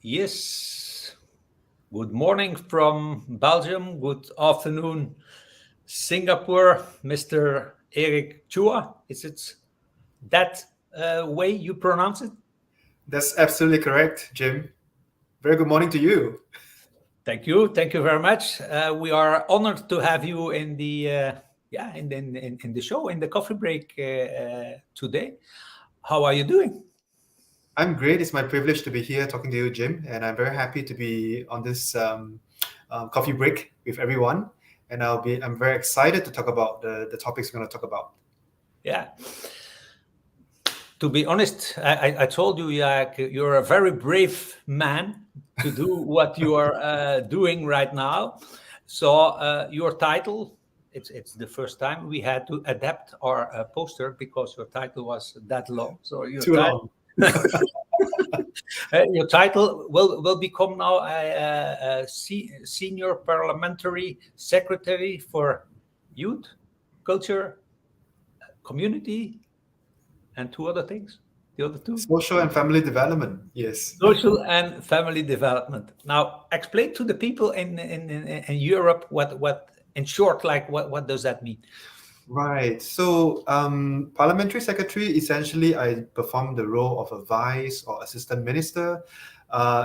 Yes. Good morning from Belgium. Good afternoon, Singapore, Mr. Eric Chua. Is it that way you pronounce it? That's absolutely correct, Jim. Very good morning to you. Thank you. Thank you very much. We are honored to have you in the in the show in the coffee break today. How are you doing? I'm great. It's my privilege to be here talking to you, Jim, and I'm very happy to be on this coffee break with everyone. And I'm very excited to talk about the topics we're going to talk about. Yeah. To be honest, I told you you're a very brave man to do what you are doing right now. So your title, it's the first time we had to adapt our poster because your title was that long. So Too long. your title will become now a senior parliamentary secretary for youth, culture, community, and two other things. The other two. Social and family development. Yes. Social and family development. Now, explain to the people in Europe what in short, like what does that mean? Right. So, Parliamentary Secretary, essentially, I perform the role of a vice or assistant minister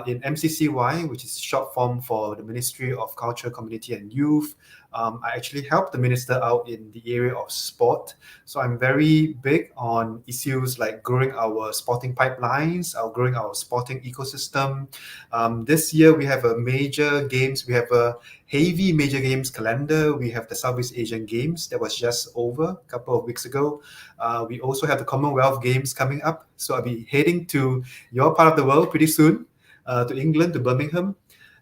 in MCCY, which is short form for the Ministry of Culture, Community and Youth. I actually help the minister out in the area of sport. So I'm very big on issues like growing our sporting pipelines, growing our sporting ecosystem. This year, we have a major games. We have a heavy major games calendar. We have the Southeast Asian Games that was just over a couple of weeks ago. We also have the Commonwealth Games coming up. So I'll be heading to your part of the world pretty soon, to England, to Birmingham.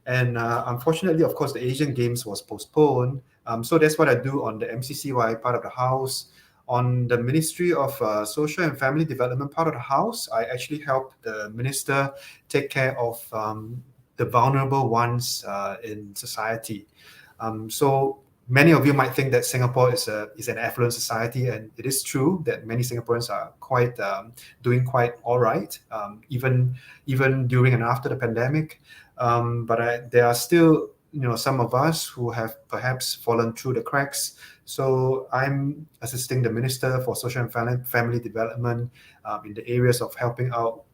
And unfortunately, of course, the Asian Games was postponed. So that's what I do on the MCCY part of the house. On the Ministry of Social and Family Development part of the house, I actually help the minister take care of the vulnerable ones in society. So many of you might think that Singapore is an affluent society, and it is true that many Singaporeans are quite doing quite all right, even during and after the pandemic. But there are still some of us who have perhaps fallen through the cracks. So I'm assisting the Minister for Social and Family Development in the areas of helping out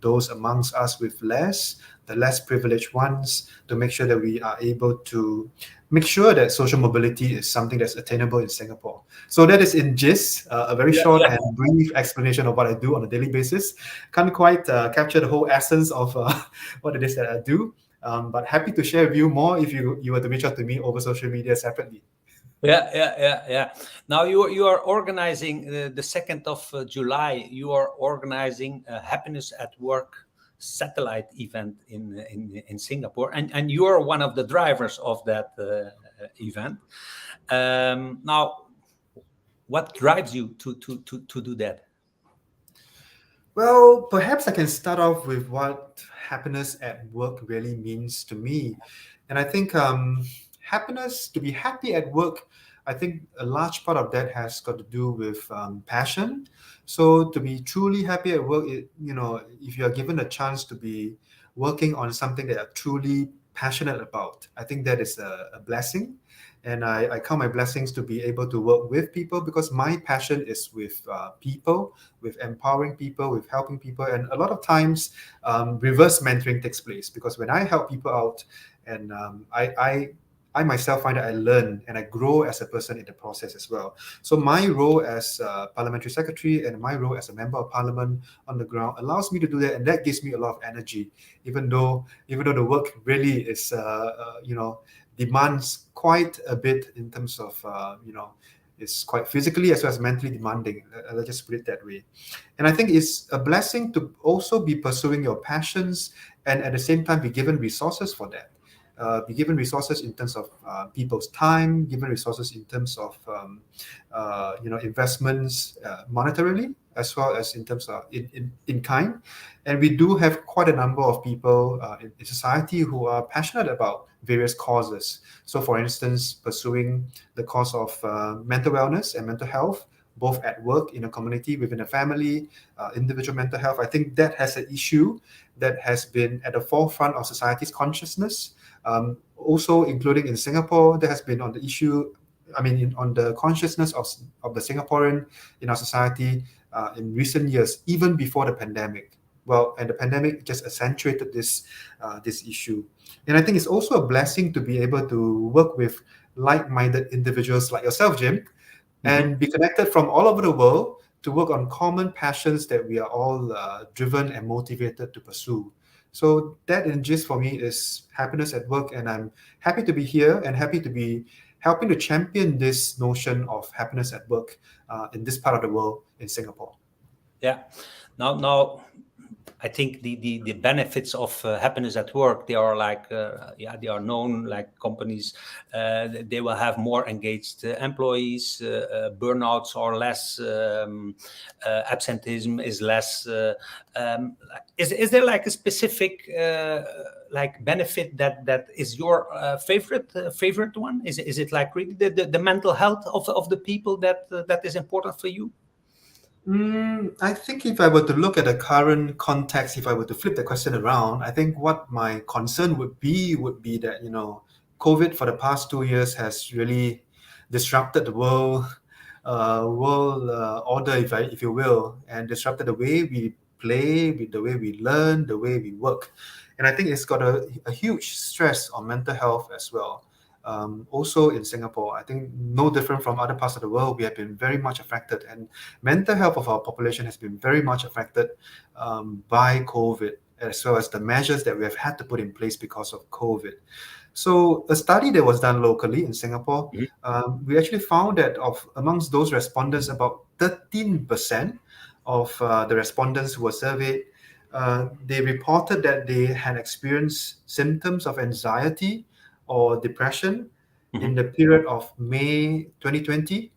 those amongst us with the less privileged ones, to make sure that we are able to make sure that social mobility is something that's attainable in Singapore. So that is in gist, a very short and brief explanation of what I do on a daily basis. Can't quite capture the whole essence of what it is that I do. But happy to share with you more if you were to reach out to me over social media separately. Yeah. Now you are organizing the 2nd of July. You are organizing a Happiness at Work satellite event in Singapore, and you are one of the drivers of that event. Now, what drives you to do that? Well, perhaps I can start off with what happiness at work really means to me. And I think happiness, to be happy at work, I think a large part of that has got to do with passion. So to be truly happy at work, if you are given a chance to be working on something that you're truly passionate about, I think that is a blessing. And I count my blessings to be able to work with people, because my passion is with people, with empowering people, with helping people. And a lot of times, reverse mentoring takes place, because when I help people out, and I myself find that I learn and I grow as a person in the process as well. So my role as Parliamentary Secretary and my role as a Member of Parliament on the ground allows me to do that, and that gives me a lot of energy, even though the work really is demands quite a bit in terms of it's quite physically as well as mentally demanding. Let's just put it that way. And I think it's a blessing to also be pursuing your passions, and at the same time be given resources for that. Be given resources in terms of people's time, given resources in terms of investments monetarily, as well as in terms of in kind. And we do have quite a number of people in society who are passionate about various causes. So for instance, pursuing the cause of mental wellness and mental health, both at work, in a community, within a family, individual mental health. I think that has an issue that has been at the forefront of society's consciousness. Also, including in Singapore, there has been on the issue, on the consciousness of the Singaporean in our society in recent years, even before the pandemic. Well, and the pandemic just accentuated this issue. And I think it's also a blessing to be able to work with like-minded individuals like yourself, Jim, Mhm. and be connected from all over the world to work on common passions that we are all driven and motivated to pursue. So that in gist for me is happiness at work, and I'm happy to be here and happy to be helping to champion this notion of happiness at work in this part of the world in Singapore. Yeah. Now, I think the benefits of happiness at work, they are like they are known, like companies they will have more engaged employees, burnouts are less, absenteeism is less. Is there like a specific like benefit that is your favorite one? Is it like really the mental health of the people that is important for you? I think if I were to look at the current context, if I were to flip the question around, I think what my concern would be that, COVID for the past 2 years has really disrupted the world order, if you will, and disrupted the way we play, with the way we learn, the way we work. And I think it's got a huge stress on mental health as well. Also in Singapore, I think no different from other parts of the world, we have been very much affected, and mental health of our population has been very much affected by COVID, as well as the measures that we have had to put in place because of COVID. So a study that was done locally in Singapore, Mhm. we actually found that amongst those respondents, about 13% of the respondents who were surveyed, they reported that they had experienced symptoms of anxiety or depression in Mhm. the period of May 2020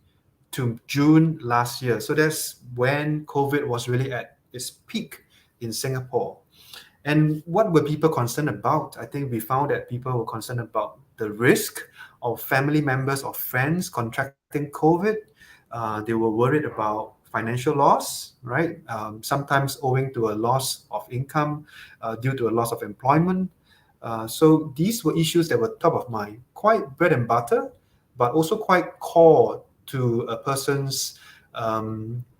to June last year. So that's when COVID was really at its peak in Singapore. And what were people concerned about? I think we found that people were concerned about the risk of family members or friends contracting COVID. They were worried about financial loss, right? Sometimes owing to a loss of income due to a loss of employment. So these were issues that were top of mind, quite bread and butter, but also quite core to a person's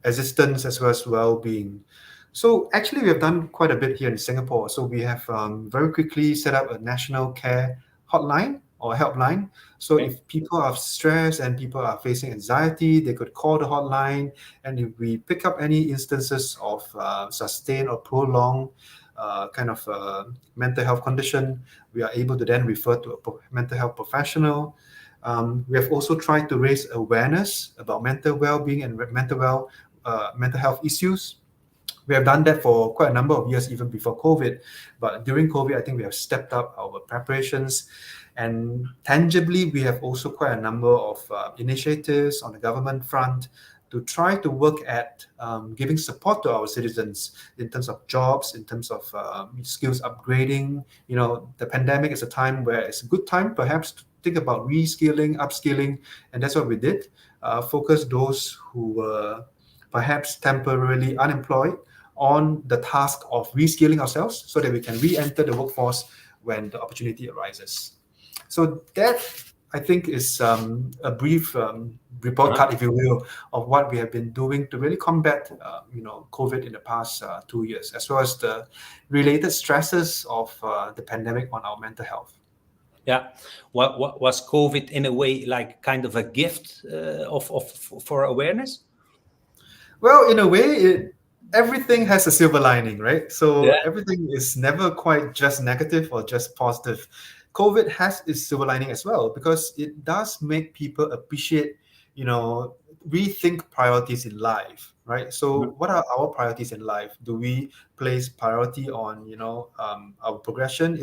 existence as well as well-being. So actually, we have done quite a bit here in Singapore. So we have very quickly set up a national care hotline or helpline. So Okay. if people are stressed and people are facing anxiety, they could call the hotline. And if we pick up any instances of sustained or prolonged mental health condition, we are able to then refer to a mental health professional. We have also tried to raise awareness about mental well-being and mental health issues. We have done that for quite a number of years, even before COVID. But during COVID, I think we have stepped up our preparations. And tangibly, we have also quite a number of initiatives on the government front to try to work at giving support to our citizens in terms of jobs, in terms of skills upgrading. The pandemic is a time where it's a good time perhaps to think about reskilling, upskilling, and that's what we did. Focus those who were perhaps temporarily unemployed on the task of reskilling ourselves so that we can re-enter the workforce when the opportunity arises. So that, I think, is a brief report Uh-huh. card, if you will, of what we have been doing to really combat, COVID in the past 2 years, as well as the related stresses of the pandemic on our mental health. Yeah. What was COVID in a way like kind of a gift of for awareness? Well, in a way, everything has a silver lining, right? So Yeah. everything is never quite just negative or just positive. COVID has its silver lining as well because it does make people appreciate, rethink priorities in life, right? Mhm. So what are our priorities in life? Do we place priority on, our progression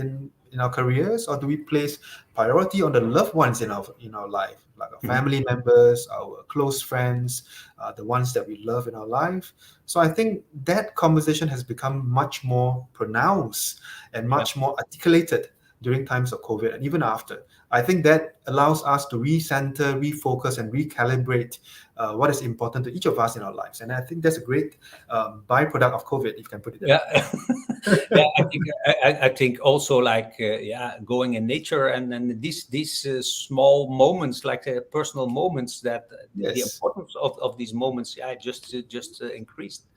in our careers, or do we place priority on the loved ones in our life, like our Mhm. family members, our close friends, the ones that we love in our life? So I think that conversation has become much more pronounced and Yeah. much more articulated during times of COVID and even after. I think that allows us to recenter, refocus, and recalibrate what is important to each of us in our lives. And I think that's a great byproduct of COVID, if you can put it that way. Yeah. Yeah, I think also like yeah, going in nature, and then these small moments, like personal moments, that the Yes. importance of these moments, yeah, just increased.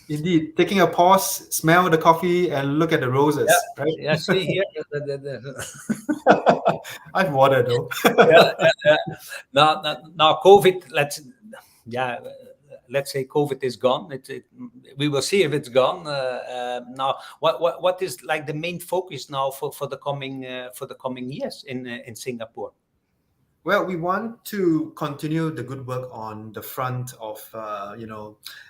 Indeed, taking a pause, smell the coffee, and look at the Yeah, roses, right? yeah. See here, I've water though. yeah, yeah, yeah. Now COVID. Yeah, let's say COVID is gone. We will see if it's gone. Now, what is like the main focus now for the coming years in Singapore? Well, we want to continue the good work on the front of,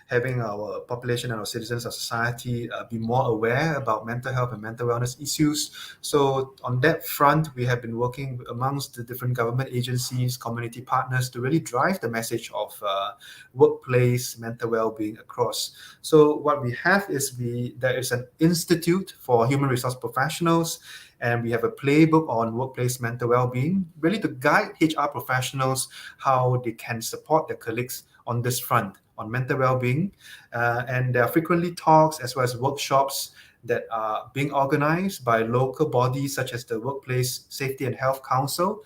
having our population and our citizens, our society be more aware about mental health and mental wellness issues. So on that front, we have been working amongst the different government agencies, community partners to really drive the message of workplace mental well-being across. So what we have is there is an institute for human resource professionals, and we have a playbook on workplace mental well-being, really to guide HR professionals how they can support their colleagues on this front, on mental well-being. And there are frequently talks as well as workshops that are being organized by local bodies such as the Workplace Safety and Health Council,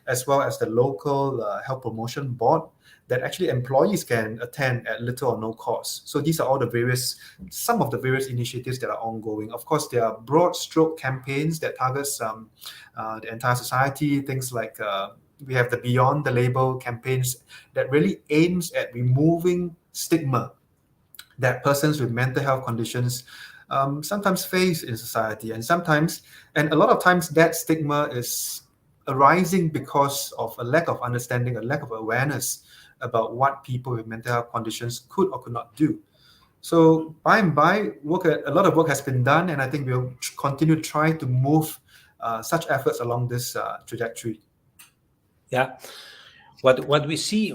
as well as the local health promotion board, that actually employees can attend at little or no cost. So these are some of the various initiatives that are ongoing. Of course, there are broad stroke campaigns that targets the entire society. Things like we have the Beyond the Label campaigns that really aims at removing stigma that persons with mental health conditions sometimes face in society, and a lot of times that stigma is arising because of a lack of understanding, a lack of awareness about what people with mental health conditions could or could not do. So by and by, a lot of work has been done, and I think we'll continue to try to move such efforts along this trajectory. Yeah. What we see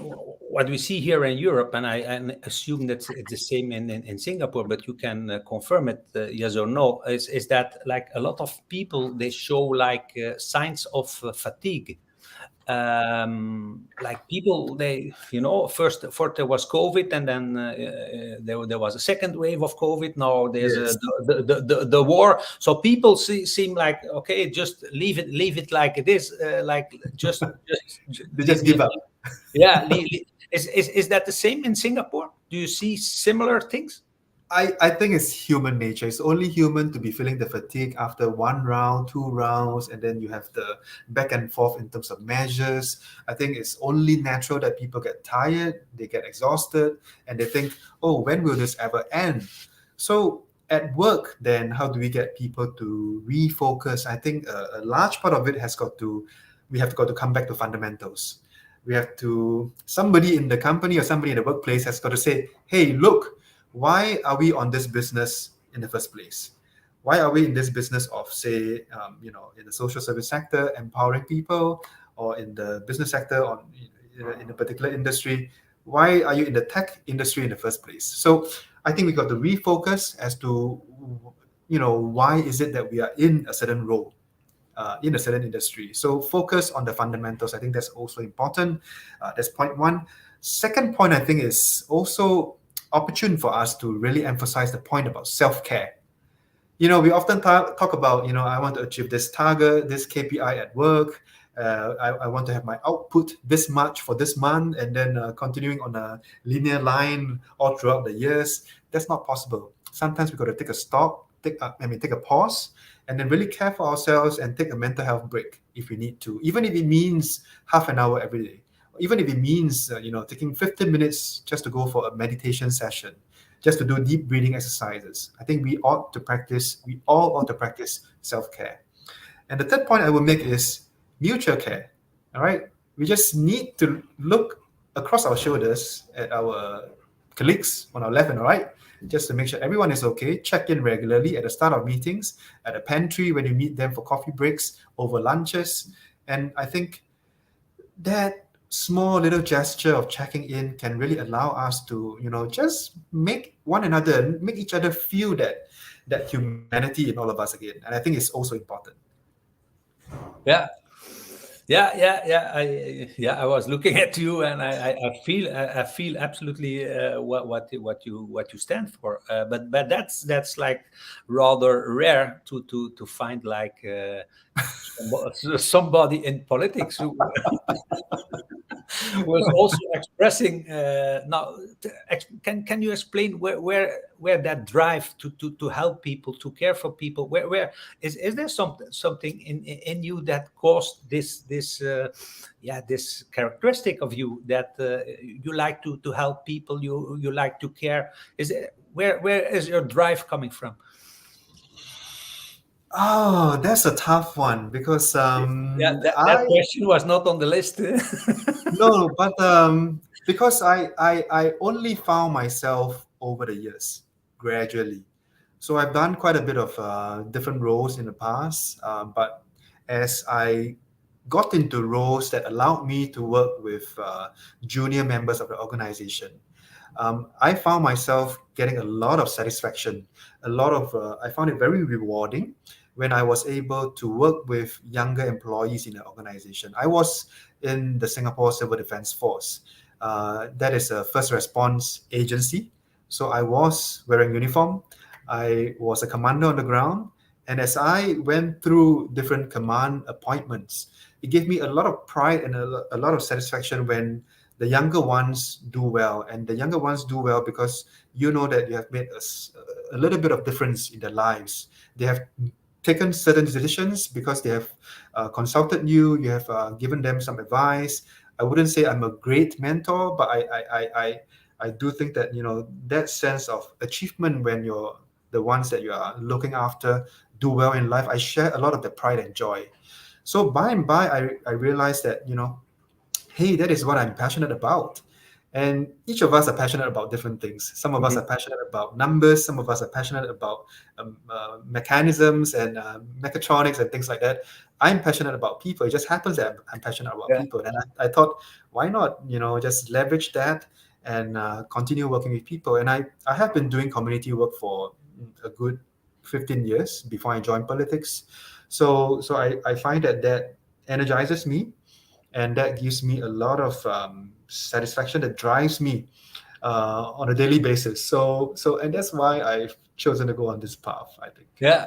here in Europe, and I assume that it's the same in Singapore, but you can confirm it, yes or no, is that like a lot of people, they show like signs of fatigue. Like people, they, first there was COVID, and then there was a second wave of COVID. Now there's Yes. the war. So people seem like, okay, just leave it like it is, like just They just give up. yeah. Is that the same in Singapore? Do you see similar things? I think it's human nature. It's only human to be feeling the fatigue after one round, two rounds, and then you have the back and forth in terms of measures. I think it's only natural that people get tired, they get exhausted, and they think, oh, when will this ever end? So at work, then how do we get people to refocus? I think a large part of it we have got to come back to fundamentals. Somebody in the company or somebody in the workplace has got to say, hey, look, why are we on this business in the first place? Why are we in this business of, say, in the social service sector, empowering people, or in the business sector, in a particular industry? Why are you in the tech industry in the first place? So I think we got to refocus as to, why is it that we are in a certain role, in a certain industry. So focus on the fundamentals. I think that's also important. That's point one. Second point, I think, is also opportune for us to really emphasize the point about self-care. We often talk about, I want to achieve this target, this KPI at work. I want to have my output this much for this month, and then continuing on a linear line all throughout the years. That's not possible. Sometimes we got to take a stop, take a pause, and then really care for ourselves and take a mental health break if we need to, even if it means half an hour every day. Even if it means, taking 15 minutes just to go for a meditation session, just to do deep breathing exercises. I think we all ought to practice self-care. And the third point I would make is mutual care. All right. We just need to look across our shoulders at our colleagues on our left and right, just to make sure everyone is okay. Check in regularly at the start of meetings, at a pantry when you meet them for coffee breaks, over lunches. And I think that small little gesture of checking in can really allow us to, just make each other feel that humanity in all of us again. And I think it's also important. Yeah. I was looking at you, and I feel absolutely what you stand for. But that's like rather rare to find like somebody in politics who was also expressing now. Can you explain where that drive to help people, to care for people, where is there something in you that caused this characteristic of you, that you like to help people, you like to care? Is it, where is your drive coming from? Oh, that's a tough one because Yeah, that I question was not on the list. no, but because I only found myself over the years gradually. So I've done quite a bit of different roles in the past, but as I got into roles that allowed me to work with junior members of the organization, I found myself getting a lot of satisfaction, I found it very rewarding when I was able to work with younger employees in the organization. I was in the Singapore Civil Defence Force. That is a first response agency. So I was wearing uniform. I was a commander on the ground. And as I went through different command appointments, it gave me a lot of pride and a lot of satisfaction when the younger ones do well. And the younger ones do well because you know that you have made a little bit of difference in their lives. They have taken certain decisions because they have consulted you, you have given them some advice. I wouldn't say I'm a great mentor, but I do think that, you know, that sense of achievement when you're the ones that you are looking after do well in life, I share a lot of the pride and joy. So by and by, I realized that, you know, hey, that is what I'm passionate about. And each of us are passionate about different things. Some of us are Mhm. passionate about numbers. Some of us are passionate about mechanisms and mechatronics and things like that. I'm passionate about people. It just happens that I'm passionate about Yeah. people. And I thought, why not, you know, just leverage that and continue working with people. And I have been doing community work for a good 15 years before I joined politics. So I find that energizes me, and that gives me a lot of satisfaction that drives me on a daily basis. And that's why I've chosen to go on this path, I think. Yeah.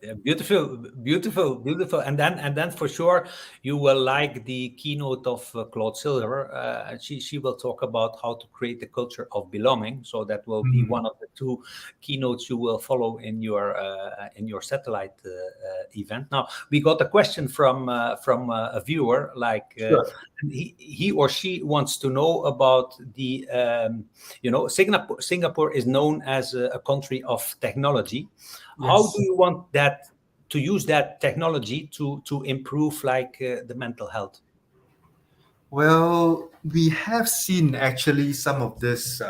Yeah, beautiful, beautiful, beautiful. And then for sure you will like the keynote of Claude Silver. And she will talk about how to create a culture of belonging. So that will be Mhm. one of the two keynotes you will follow in your satellite event. Now we got a question from a viewer, like Sure. he or she wants to know about the Singapore is known as a country of technology. How do Yes. you want that to use that technology to improve like the mental health? Well, we have seen actually some of this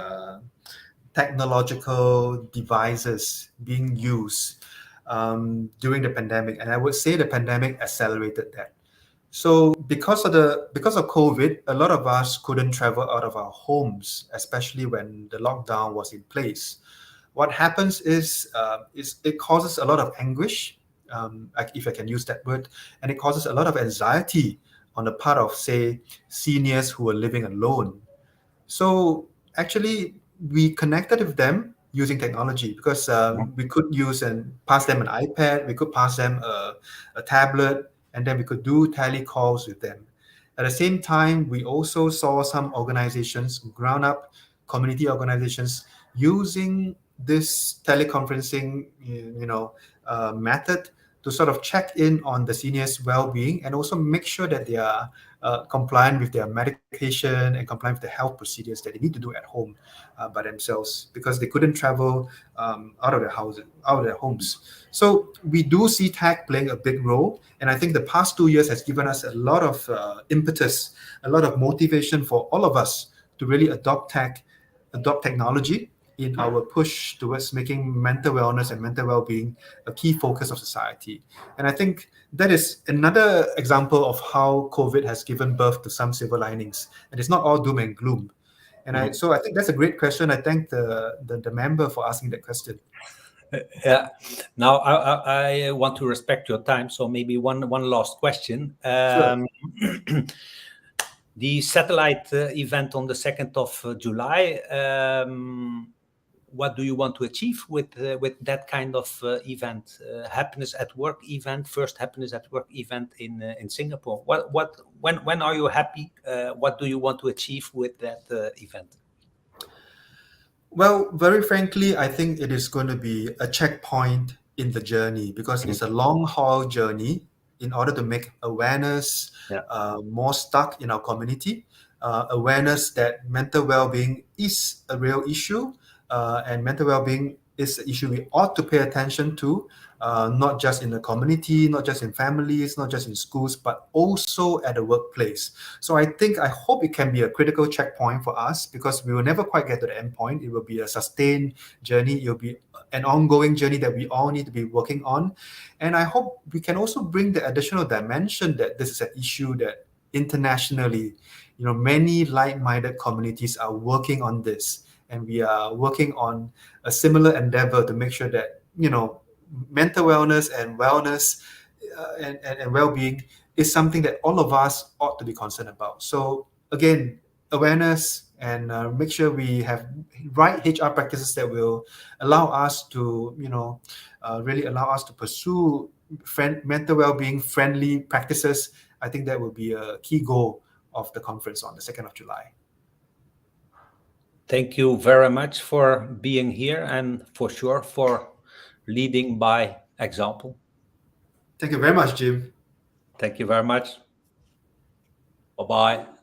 technological devices being used during the pandemic, and I would say the pandemic accelerated that. So because of COVID, a lot of us couldn't travel out of our homes, especially when the lockdown was in place. What happens is it causes a lot of anguish, if I can use that word, and it causes a lot of anxiety on the part of, say, seniors who are living alone. So actually, we connected with them using technology because we could use and pass them an iPad, we could pass them a tablet, and then we could do telecalls with them. At the same time, we also saw some organizations, ground up community organizations, using this teleconferencing, method to sort of check in on the seniors' well-being and also make sure that they are compliant with their medication and compliant with the health procedures that they need to do at home by themselves because they couldn't travel out of their houses, out of their homes. So we do see tech playing a big role, and I think the past 2 years has given us a lot of impetus, a lot of motivation for all of us to really adopt technology in our push towards making mental wellness and mental well-being a key focus of society. And I think that is another example of how COVID has given birth to some silver linings. And it's not all doom and gloom. And Mhm. I think that's a great question. I thank the member for asking that question. Yeah. Now I want to respect your time, so maybe one last question. Sure. The satellite event on the 2nd of July. What do you want to achieve with that kind of event? Happiness at Work event, first Happiness at Work event in Singapore. When are you happy? What do you want to achieve with that event? Well, very frankly, I think it is going to be a checkpoint in the journey because it's a long haul journey in order to make awareness Yeah. more stuck in our community, awareness that mental well-being is a real issue, and mental well-being is an issue we ought to pay attention to, not just in the community, not just in families, not just in schools, but also at the workplace. So I hope it can be a critical checkpoint for us because we will never quite get to the end point. It will be a sustained journey. It will be an ongoing journey that we all need to be working on. And I hope we can also bring the additional dimension that this is an issue that internationally, many like-minded communities are working on this. And we are working on a similar endeavor to make sure that, mental wellness and wellness and well-being is something that all of us ought to be concerned about. So again, awareness and make sure we have right HR practices that will allow us to, really allow us to pursue mental well-being friendly practices. I think that will be a key goal of the conference on the 2nd of July. Thank you very much for being here and for sure for leading by example. Thank you very much, Jim. Thank you very much. Bye-bye.